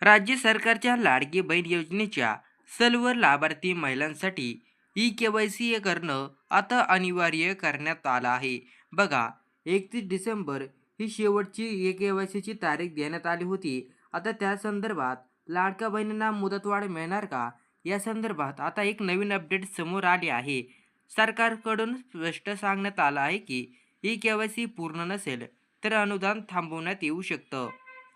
राज्य सरकारच्या लाडकी बहीण योजनेच्या सर्व लाभार्थी महिलांसाठी ई-के-वाय-सी करणं आता अनिवार्य करण्यात आलं आहे. बघा, 31 डिसेंबर ही शेवटची ई-के-वाय-सीची तारीख देण्यात आली होती. आता त्या संदर्भात लाडक्या बहिणींना मुदतवाढ मिळणार का? या संदर्भात आता एक नवीन अपडेट समोर आली आहे. सरकारकडून स्पष्ट सांगण्यात आलं आहे की ई-के-वाय-सी पूर्ण नसेल तर अनुदान थांबवण्यात येऊ शकतं.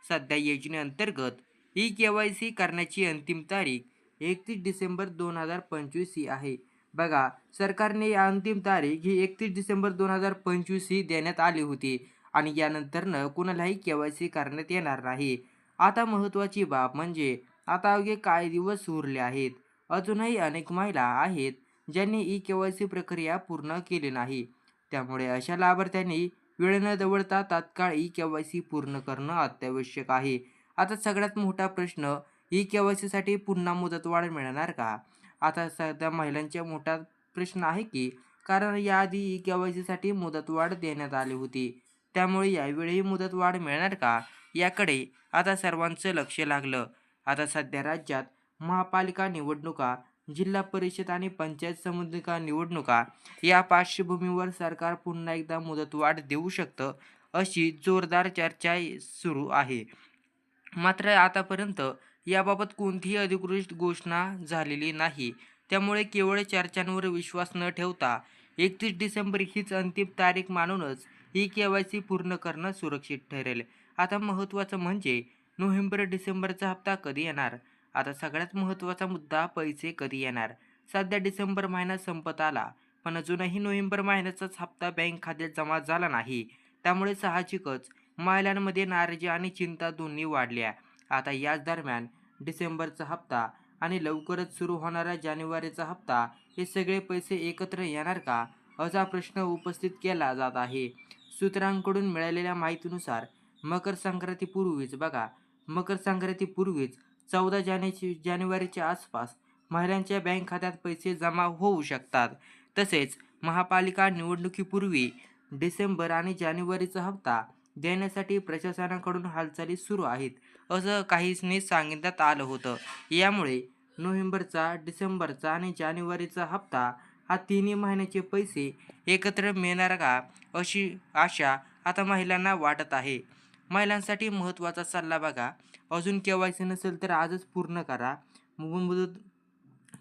सध्या योजनेअंतर्गत ई-के-वाय-सी करण्याची अंतिम तारीख 31 डिसेंबर 2025 ही आहे. बघा, सरकारने या अंतिम तारीख ही 31 डिसेंबर 2025 ही देण्यात आली होती आणि यानंतरनं कुणालाही के-वाय-सी करण्यात येणार नाही. आता महत्त्वाची बाब म्हणजे आता अवघे काही दिवस उरले आहेत. अजूनही अनेक महिला आहेत ज्यांनी ई-के-वाय-सी प्रक्रिया पूर्ण केली नाही. त्यामुळे अशा लाभार्थ्यांनी वेळ न दवडता तात्काळ ई-के-वाय-सी पूर्ण करणं अत्यावश्यक आहे. आता सगळ्यात मोठा प्रश्न, ई-के-वाय-सीसाठी पुन्हा मुदतवाढ मिळणार का? आता सध्या महिलांचा मोठा प्रश्न आहे की कारण याआधी ई-के-वाय-सीसाठी मुदतवाढ देण्यात आली होती. त्यामुळे यावेळी मुदतवाढ मिळणार का? याकडे आता सर्वांचं लक्ष लागलं. आता सध्या राज्यात महापालिका निवडणुका, जिल्हा परिषद आणि पंचायत समिती निवडणुका या पार्श्वभूमीवर सरकार पुन्हा एकदा मुदतवाढ देऊ शकतं, अशी जोरदार चर्चा सुरू आहे. मात्र आतापर्यंत याबाबत कोणतीही अधिकृत घोषणा झालेली नाही. त्यामुळे केवळ चर्चांवर विश्वास न ठेवता 31 डिसेंबर हीच अंतिम तारीख मानूनच ई-के-वाय-सी पूर्ण करणं सुरक्षित ठरेल. आता महत्त्वाचं म्हणजे नोव्हेंबर-डिसेंबरचा हप्ता कधी येणार? आता सगळ्यात महत्त्वाचा मुद्दा, पैसे कधी येणार? सध्या डिसेंबर महिना संपत आला, पण अजूनही नोव्हेंबर महिन्याचाच हप्ता बँक खात्यात जमा झाला नाही. त्यामुळे साहजिकच महिलांमध्ये नाराजी आणि चिंता दोन्ही वाढल्या. आता याच दरम्यान डिसेंबरचा हप्ता आणि लवकरच सुरू होणारा जानेवारीचा हप्ता हे सगळे पैसे एकत्र येणार का? असा प्रश्न उपस्थित केला जात आहे. सूत्रांकडून मिळालेल्या माहितीनुसार मकर संक्रांतीपूर्वीच 14 जानेवारीच्या आसपास महिलांच्या बँक खात्यात पैसे जमा होऊ शकतात. तसेच महापालिका निवडणुकीपूर्वी डिसेंबर आणि जानेवारीचा हप्ता देण्यासाठी प्रशासनाकडून हालचाली सुरू आहेत, असं काहींनी सांगण्यात आलं होतं. यामुळे नोव्हेंबरचा, डिसेंबरचा आणि जानेवारीचा हप्ता हा तिन्ही महिन्याचे पैसे एकत्र मिळणार का, अशी आशा आता महिलांना वाटत आहे. महिलांसाठी महत्त्वाचा सल्ला बघा, अजून के-वाय-सी नसेल तर आजच पूर्ण करा.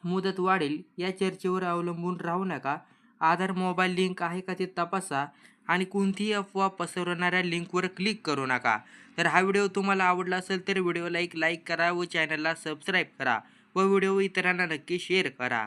मुदत वाढेल या चर्चेवर अवलंबून राहू नका. आधार मोबाईल लिंक आहे का ते तपासा आणि कोणतीही अफवा पसरवणाऱ्या लिंकवर क्लिक करू नका. तर हा व्हिडिओ तुम्हाला आवडला असेल तर व्हिडिओला एक लाईक करा व चॅनलला सबस्क्राईब करा व व्हिडिओ इतरांना नक्की शेअर करा.